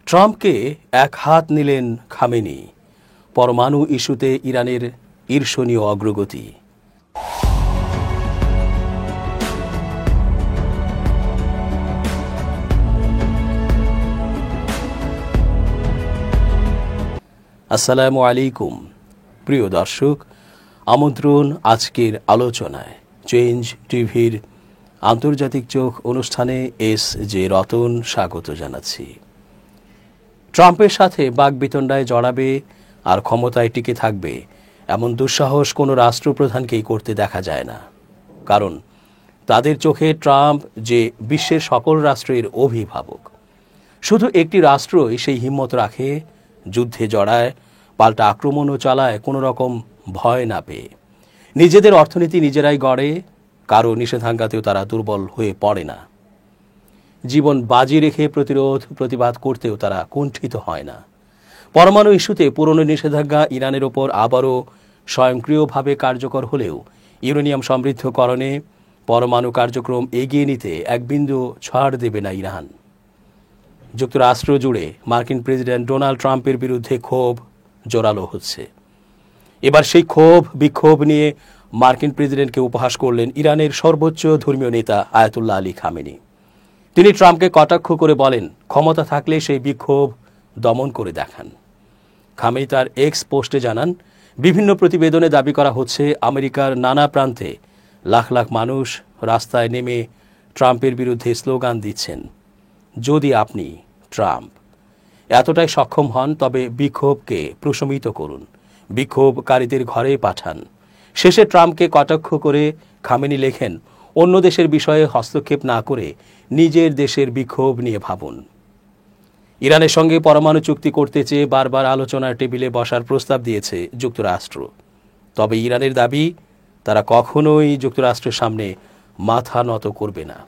ট্রাম্পকে এক হাত নিলেন খামেনি, পরমাণু ইস্যুতে ইরানের ঈর্ষণীয় অগ্রগতি। আসসালামু আলাইকুম প্রিয় দর্শক, আমন্ত্রণ আজকের আলোচনায়। চেঞ্জ টিভির আন্তর্জাতিক চোখ অনুষ্ঠানে এস জে রতন স্বাগত জানাচ্ছি। ট্রাম্পের সাথে বাকবিতণ্ডায় জড়াবে আর ক্ষমতায় টিকে থাকবে এমন দুঃসাহস কোনো রাষ্ট্রপ্রধানকেই করতে দেখা যায় না। কারণ তাদের চোখে ট্রাম্প যে বিশ্বের সকল রাষ্ট্রের অভিভাবক। শুধু একটি রাষ্ট্রই সেই হিম্মত রাখে যুদ্ধে জড়ায়, পাল্টা আক্রমণও চালায় কোনো রকম ভয় না পেয়ে। নিজেদের অর্থনীতি নিজেরাই গড়ে, কারো নিষেধাজ্ঞাতেও তারা দুর্বল হয়ে পড়ে না। জীবন বাজি রেখে প্রতিবাদ করতেও তারা কুণ্ঠিত হয় না। পরমাণু ইস্যুতে পুরনো নিষেধাজ্ঞা ইরানের ওপর আবারও স্বয়ংক্রিয়ভাবে কার্যকর হলেও ইউরেনিয়াম সমৃদ্ধকরণে পরমাণু কার্যক্রম এগিয়ে নিতে এক বিন্দু ছাড় দেবে না ইরান। যুক্তরাষ্ট্র জুড়ে মার্কিন প্রেসিডেন্ট ডোনাল্ড ট্রাম্পের বিরুদ্ধে ক্ষোভ জোরালো হচ্ছে। এবার সেই বিক্ষোভ নিয়ে মার্কিন প্রেসিডেন্টকে উপহাস করলেন ইরানের সর্বোচ্চ ধর্মীয় নেতা আয়াতুল্লাহ আলী খামেনি। তিনি ট্রাম্পকে কটাক্ষ করে বলেন, ক্ষমতা থাকলে সেই বিক্ষোভ দমন করে দেখান। খামেনি তার এক্স পোস্টে জানান, বিভিন্ন প্রতিবেদনে দাবি করা হচ্ছে আমেরিকার নানা প্রান্তে লাখ লাখ মানুষ রাস্তায় নেমে ট্রাম্পের বিরুদ্ধে স্লোগান দিচ্ছেন, যদি আপনি ট্রাম্প এতটাই সক্ষম হন তবে বিক্ষোভকে প্রশমিত করুন, বিক্ষোভকারীদের ঘরে পাঠান। শেষে ট্রাম্পকে কটাক্ষ করে খামেনি লেখেন, অন্য দেশের বিষয়ে হস্তক্ষেপ না করে নিজের দেশের বিক্ষোভ নিয়ে ভাবুন। ইরানের সঙ্গে পরমাণু চুক্তি করতে চেয়ে বারবার আলোচনার টেবিলে বসার প্রস্তাব দিয়েছে যুক্তরাষ্ট্র। তবে ইরানের দাবি, তারা কখনোই যুক্তরাষ্ট্রের সামনে মাথা নত করবে না।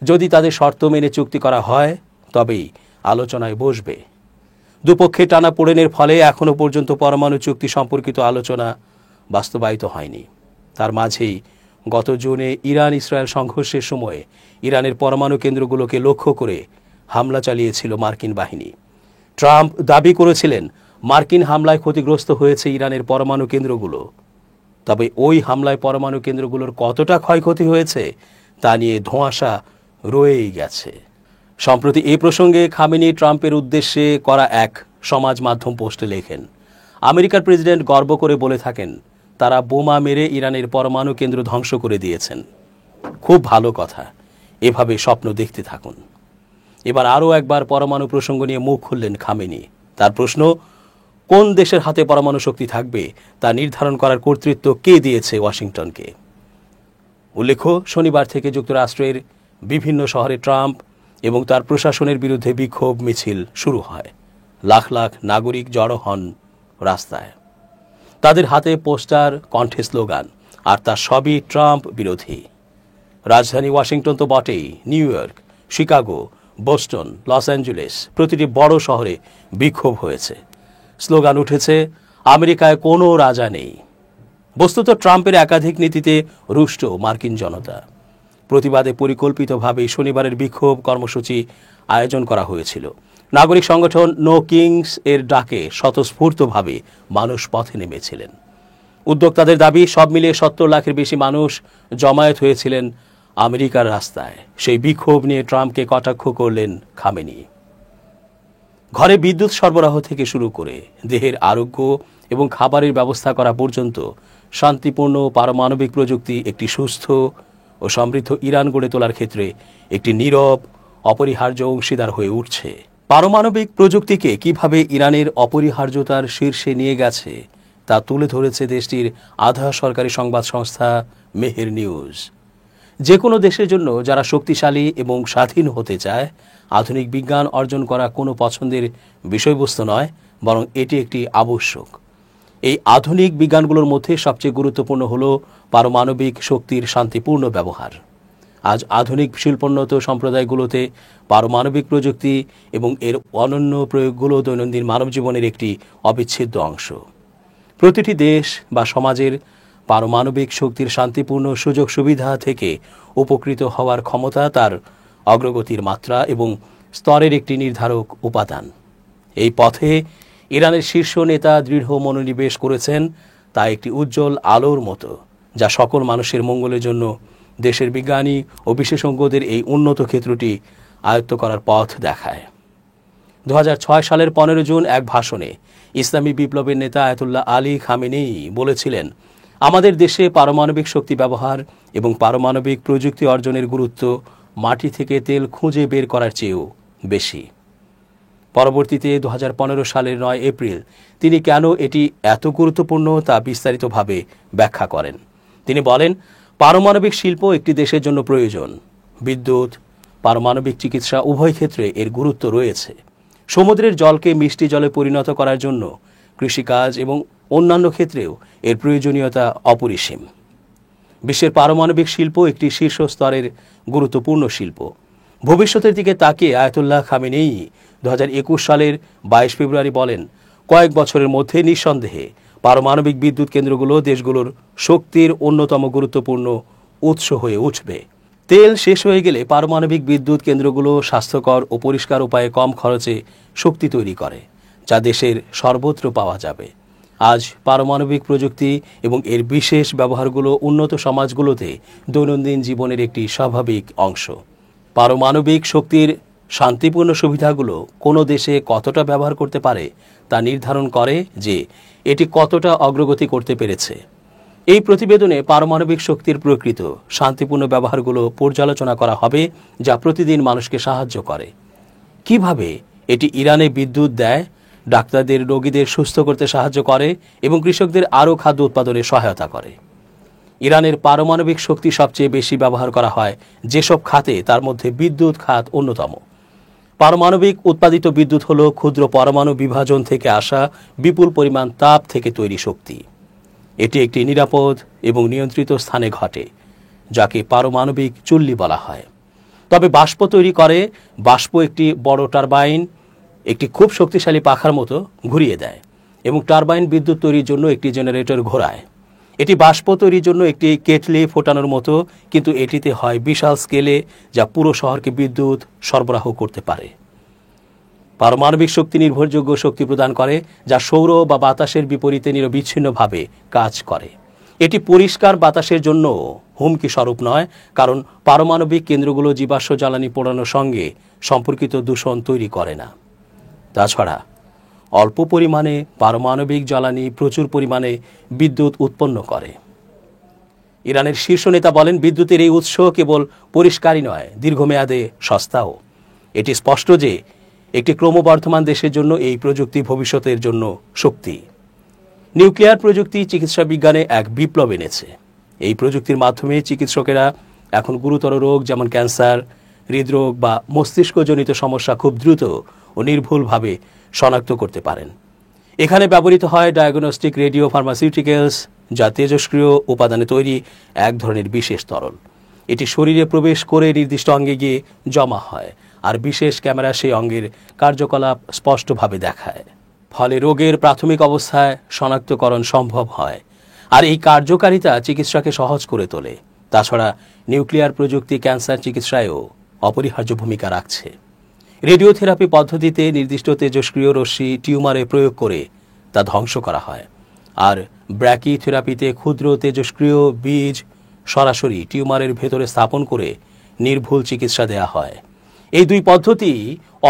যদি তাদের শর্ত মেনে চুক্তি করা হয় তবেই আলোচনায় বসবে। দুপক্ষে টানাপোড়েনের ফলে এখনও পর্যন্ত পরমাণু চুক্তি সম্পর্কিত আলোচনা বাস্তবায়িত হয়নি। তার মাঝেই গত জুনে ইরান ইসরায়েল সংঘর্ষের সময়ে ইরানের পরমাণু কেন্দ্রগুলোকে লক্ষ্য করে হামলা চালিয়েছিল মার্কিন বাহিনী। ট্রাম্প দাবি করেছিলেন, মার্কিন হামলায় ক্ষতিগ্রস্ত হয়েছে ইরানের পরমাণু কেন্দ্রগুলো। তবে ওই হামলায় পরমাণু কেন্দ্রগুলোর কতটা ক্ষয়ক্ষতি হয়েছে তা নিয়ে ধোঁয়াশা রয়েই গেছে। সম্প্রতি এই প্রসঙ্গে খামেনি ট্রাম্পের উদ্দেশ্যে করা এক সমাজ মাধ্যম পোস্টে লেখেন, আমেরিকার প্রেসিডেন্ট গর্ব করে বলে থাকেন, তারা বোমা মেরে ইরানের পরমাণু কেন্দ্র ধ্বংস করে দিয়েছেন। খুব ভালো কথা, এভাবে স্বপ্ন দেখতে থাকুন। এবার আরও একবার পরমাণু প্রসঙ্গ নিয়ে মুখ খুললেন খামেনি। তার প্রশ্ন, কোন দেশের হাতে পরমাণু শক্তি থাকবে তা নির্ধারণ করার কর্তৃত্ব কে দিয়েছে ওয়াশিংটনকে? উল্লেখ্য, শনিবার থেকে যুক্তরাষ্ট্রের বিভিন্ন শহরে ট্রাম্প এবং তার প্রশাসনের বিরুদ্ধে বিক্ষোভ মিছিল শুরু হয়। লাখ লাখ নাগরিক জড়ো হন রাস্তায়। তাদের হাতে পোস্টার, কণ্ঠে স্লোগান, আর তা সবই ট্রাম্প বিরোধী। রাজধানী ওয়াশিংটন তো বটেই, new York, Chicago, Boston, Los Angeles প্রতিটি বড় শহরে বিক্ষোভ হয়েছে। স্লোগান উঠেছে, আমেরিকায় কোনো রাজা নেই। বস্তুত ট্রাম্পের একাধিক নীতিতে রুষ্ট মার্কিন জনতা। প্রতিবাদে পরিকল্পিতভাবে শনিবারের বিক্ষোভ কর্মসূচি আয়োজন করা হয়েছিল। নাগরিক সংগঠন নো কিংস এর ডাকে স্বতঃস্ফূর্তভাবে মানুষ পথে নেমেছিলেন। উদ্যোক্তাদের দাবি, সব মিলিয়ে 70 লাখের বেশি মানুষ জমায়েত হয়েছিলেন আমেরিকার রাস্তায়। সেই বিক্ষোভ নিয়ে ট্রাম্পকে কটাক্ষ করলেন খামেনি। ঘরে বিদ্যুৎ সরবরাহ থেকে শুরু করে দেহের আরোগ্য এবং খাবারের ব্যবস্থা করা পর্যন্ত শান্তিপূর্ণ পারমাণবিক প্রযুক্তি একটি সুস্থ ও সমৃদ্ধ ইরান গড়ে তোলার ক্ষেত্রে একটি নীরব অপরিহার্য অংশীদার হয়ে উঠছে। পারমাণবিক প্রযুক্তিকে কিভাবে ইরানের অপরিহার্যতার শীর্ষে নিয়ে গেছে তা তুলে ধরেছে দেশটির আধা সরকারি সংবাদ সংস্থা মেহের নিউজ। যে কোনো দেশের জন্য যারা শক্তিশালী এবং স্বাধীন হতে চায়, আধুনিক বিজ্ঞান অর্জন করা কোনো পছন্দের বিষয়বস্তু নয়, বরং এটি একটি আবশ্যক। এই আধুনিক বিজ্ঞানগুলোর মধ্যে সবচেয়ে গুরুত্বপূর্ণ হল পারমাণবিক শক্তির শান্তিপূর্ণ ব্যবহার। আজ আধুনিক শিল্পোন্নত সম্প্রদায়গুলোতে পারমাণবিক প্রযুক্তি এবং এর অনন্য প্রয়োগগুলো দৈনন্দিন মানবজীবনের একটি অবিচ্ছেদ্য অংশ। প্রতিটি দেশ বা সমাজের পারমাণবিক শক্তির শান্তিপূর্ণ সুযোগ সুবিধা থেকে উপকৃত হওয়ার ক্ষমতা তার অগ্রগতির মাত্রা এবং স্তরের একটি নির্ধারক উপাদান। এই পথে ইরানের শীর্ষ নেতা দৃঢ় মনোনিবেশ করেছেন, তা একটি উজ্জ্বল আলোর মতো, যা সকল মানুষের মঙ্গলের জন্য দেশের বিজ্ঞানী ও বিশেষজ্ঞদের এই উন্নত ক্ষেত্রটি আয়ত্ত করার পথ দেখায়। 2006 সালের 15 জুন এক ভাষণে ইসলামী বিপ্লবের নেতা আয়াতুল্লাহ আলী খামেনেই বলেছিলেন, আমাদের দেশে পারমাণবিক শক্তি ব্যবহার এবং পারমাণবিক প্রযুক্তি অর্জনের গুরুত্ব মাটি থেকে তেল খুঁজে বের করার চেয়েও বেশি। পরবর্তীতে 2015 সালের 9 এপ্রিল তিনি কেন এটি এত গুরুত্বপূর্ণ তা বিস্তারিতভাবে ব্যাখ্যা করেন। তিনি বলেন, পারমাণবিক শিল্প একটি দেশের জন্য প্রয়োজন। বিদ্যুৎ, পারমাণবিক চিকিৎসা উভয় ক্ষেত্রে এর গুরুত্ব রয়েছে। সমুদ্রের জলকে মিষ্টি জলে পরিণত করার জন্য কৃষিকাজ এবং অন্যান্য ক্ষেত্রেও এর প্রয়োজনীয়তা অপরিসীম। বিশ্বের পারমাণবিক শিল্প একটি শীর্ষ স্তরের গুরুত্বপূর্ণ শিল্প। ভবিষ্যতের দিকে তাকিয়ে আয়াতুল্লাহ খামেনেই 2021 সালের 22 ফেব্রুয়ারি বলেন, কয়েক বছরের মধ্যে নিঃসন্দেহে পারমাণবিক বিদ্যুৎ কেন্দ্রগুলো দেশগুলোর শক্তির অন্যতম গুরুত্বপূর্ণ উৎস হয়ে উঠবে। তেল শেষ হয়ে গেলে পারমাণবিক বিদ্যুৎ কেন্দ্রগুলো স্বাস্থ্যকর ও পরিষ্কার উপায়ে কম খরচে শক্তি তৈরি করে, যা দেশের সর্বত্র পাওয়া যাবে। আজ পারমাণবিক প্রযুক্তি এবং এর বিশেষ ব্যবহারগুলো উন্নত সমাজগুলোতে দৈনন্দিন জীবনের একটি স্বাভাবিক অংশ। পারমাণবিক শক্তির শান্তিপূর্ণ সুবিধাগুলো কোনো দেশে কতটা ব্যবহার করতে পারে তা নির্ধারণ করে যে এটি কতটা অগ্রগতি করতে পেরেছে। এই প্রতিবেদনে পারমাণবিক শক্তির প্রকৃত শান্তিপূর্ণ ব্যবহারগুলো পর্যালোচনা করা হবে, যা প্রতিদিন মানুষকে সাহায্য করে। কিভাবে এটি ইরানে বিদ্যুৎ দেয়, ডাক্তারদের রোগীদের সুস্থ করতে সাহায্য করে এবং কৃষকদের আরও খাদ্য উৎপাদনে সহায়তা করে। ইরানের পারমাণবিক শক্তি সবচেয়ে বেশি ব্যবহার করা হয় যেসব খাতে, তার মধ্যে বিদ্যুৎ খাত অন্যতম। পারমাণবিক উৎপাদিত বিদ্যুৎ হল ক্ষুদ্র পরমাণু বিভাজন থেকে আসা বিপুল পরিমাণ তাপ থেকে তৈরি শক্তি। এটি একটি নিরাপদ এবং নিয়ন্ত্রিত স্থানে ঘটে, যাকে পারমাণবিক চুল্লি বলা হয়। তবে বাষ্প তৈরি করে। বাষ্প একটি বড় টারবাইন, একটি খুব শক্তিশালী পাখার মতো ঘুরিয়ে দেয় এবং টারবাইন বিদ্যুৎ তৈরির জন্য একটি জেনারেটর ঘোরায়। এটি বাষ্প তৈরির জন্য একটি কেটলি ফোটানোর মতো, কিন্তু এটিতে হয় বিশাল স্কেলে, যা পুরো শহরকে বিদ্যুৎ সরবরাহ করতে পারে। পারমাণবিক শক্তি নির্ভরযোগ্য শক্তি প্রদান করে, যা সৌর বা বাতাসের বিপরীতে নিরবিচ্ছিন্নভাবে কাজ করে। এটি পরিষ্কার বাতাসের জন্য হুমকি স্বরূপ নয়, কারণ পারমাণবিক কেন্দ্রগুলো জীবাশ্ম জ্বালানি পোড়ানোর সঙ্গে সম্পর্কিত দূষণ তৈরি করে না। তাছাড়া অল্প পরিমাণে পারমাণবিক জ্বালানি প্রচুর পরিমাণে বিদ্যুৎ উৎপন্ন করে। ইরানের শীর্ষ নেতা বলেন, বিদ্যুতের এই উৎস কেবল পরিষ্কারই নয়, দীর্ঘমেয়াদে সস্তাও। এটি স্পষ্ট যে একটি ক্রমবর্ধমান দেশের জন্য এই প্রযুক্তি ভবিষ্যতের জন্য শক্তি। নিউক্লিয়ার প্রযুক্তি চিকিৎসা বিজ্ঞানে এক বিপ্লব এনেছে। এই প্রযুক্তির মাধ্যমে চিকিৎসকেরা এখন গুরুতর রোগ যেমন ক্যান্সার, হৃদরোগ বা মস্তিষ্কজনিত সমস্যা খুব দ্রুত ও নির্ভুলভাবে শনাক্ত করতে পারেন। এখানে ব্যবহৃত হয় ডায়াগনস্টিক রেডিও ফার্মাসিউটিক্যালস, যা তেজস্ক্রিয় উপাদানে তৈরি এক ধরনের বিশেষ তরল। এটি শরীরে প্রবেশ করে নির্দিষ্ট অঙ্গে গিয়ে জমা হয়, আর বিশেষ ক্যামেরা সেই অঙ্গের কার্যকলাপ স্পষ্টভাবে দেখায়। ফলে রোগের প্রাথমিক অবস্থায় শনাক্তকরণ সম্ভব হয়, আর এই কার্যকারিতা চিকিৎসাকে সহজ করে তোলে। তাছাড়া নিউক্লিয়ার প্রযুক্তি ক্যান্সার চিকিৎসায়ও অপরিহার্য ভূমিকা রাখছে। রেডিওথেরাপি পদ্ধতিতে নির্দিষ্ট তেজস্ক্রিয় রশ্মি টিউমারে প্রয়োগ করে তা ধ্বংস করা হয়, আর ব্র্যাকিথেরাপিতে ক্ষুদ্র তেজস্ক্রিয় বীজ সরাসরি টিউমারের ভেতরে স্থাপন করে নির্ভুল চিকিৎসা দেয়া হয়। এই দুই পদ্ধতি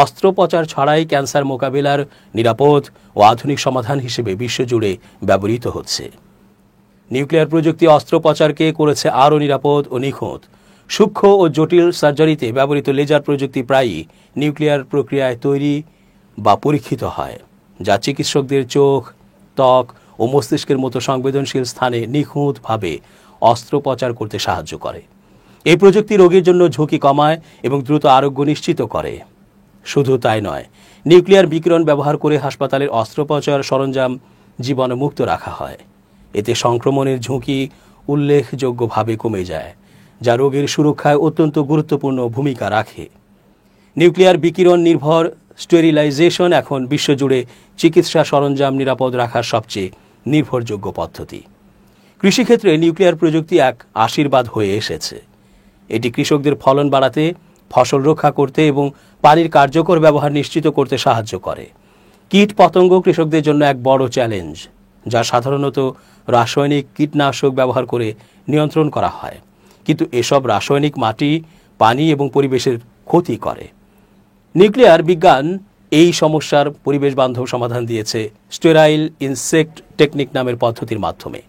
অস্ত্রোপচার ছাড়াই ক্যান্সার মোকাবিলার নিরাপদ ও আধুনিক সমাধান হিসেবে বিশ্বজুড়ে ব্যবহৃত হচ্ছে। নিউক্লিয়ার প্রযুক্তি অস্ত্রোপচারকে করেছে আরও নিরাপদ ও নিখুঁত। সূক্ষ্ম ও জটিল সার্জারিতে ব্যবহৃত লেজার প্রযুক্তি প্রায়ই নিউক্লিয়ার প্রক্রিয়ায় তৈরি বা পরীক্ষিত হয়, যা চিকিৎসকদের চোখ, ত্বক ও মস্তিষ্কের মতো সংবেদনশীল স্থানে নিখুঁতভাবে অস্ত্রোপচার করতে সাহায্য করে। এই প্রযুক্তি রোগীর জন্য ঝুঁকি কমায় এবং দ্রুত আরোগ্য নিশ্চিত করে। শুধু তাই নয়, নিউক্লিয়ার বিকিরণ ব্যবহার করে হাসপাতালের অস্ত্রোপচার সরঞ্জাম জীবাণুমুক্ত রাখা হয়। এতে সংক্রমণের ঝুঁকি উল্লেখযোগ্যভাবে কমে যায়, যা রোগের সুরক্ষায় অত্যন্ত গুরুত্বপূর্ণ ভূমিকা রাখে। নিউক্লিয়ার বিকিরণ নির্ভর স্টেরিলাইজেশন এখন বিশ্বজুড়ে চিকিৎসা সরঞ্জাম নিরাপদ রাখার সবচেয়ে নির্ভরযোগ্য পদ্ধতি। কৃষিক্ষেত্রে নিউক্লিয়ার প্রযুক্তি এক আশীর্বাদ হয়ে এসেছে। এটি কৃষকদের ফলন বাড়াতে, ফসল রক্ষা করতে এবং পানির কার্যকর ব্যবহার নিশ্চিত করতে সাহায্য করে। কীট পতঙ্গ কৃষকদের জন্য এক বড় চ্যালেঞ্জ, যা সাধারণত রাসায়নিক কীটনাশক ব্যবহার করে নিয়ন্ত্রণ করা হয়, কিন্তু এসব রাসায়নিক মাটি, পানি এবং পরিবেশের ক্ষতি করে। নিউক্লিয়ার বিজ্ঞান এই সমস্যার পরিবেশ বান্ধব সমাধান দিয়েছে স্টেরাইল ইনসেক্ট টেকনিক নামের পদ্ধতির মাধ্যমে।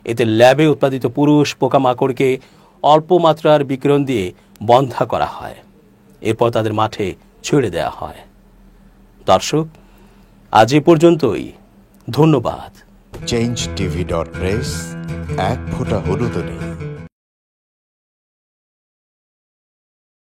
এতে ল্যাবে উৎপাদিত পুরুষ পোকামাকড়কে অল্প মাত্রার বিকিরণ দিয়ে বন্ধা করা হয়, এরপর তাদের মাঠে ছেড়ে দেওয়া হয়। দর্শক, আজ এ পর্যন্তই। ধন্যবাদ। changeTV.press, এক ফোঁটা হলুদ নেই।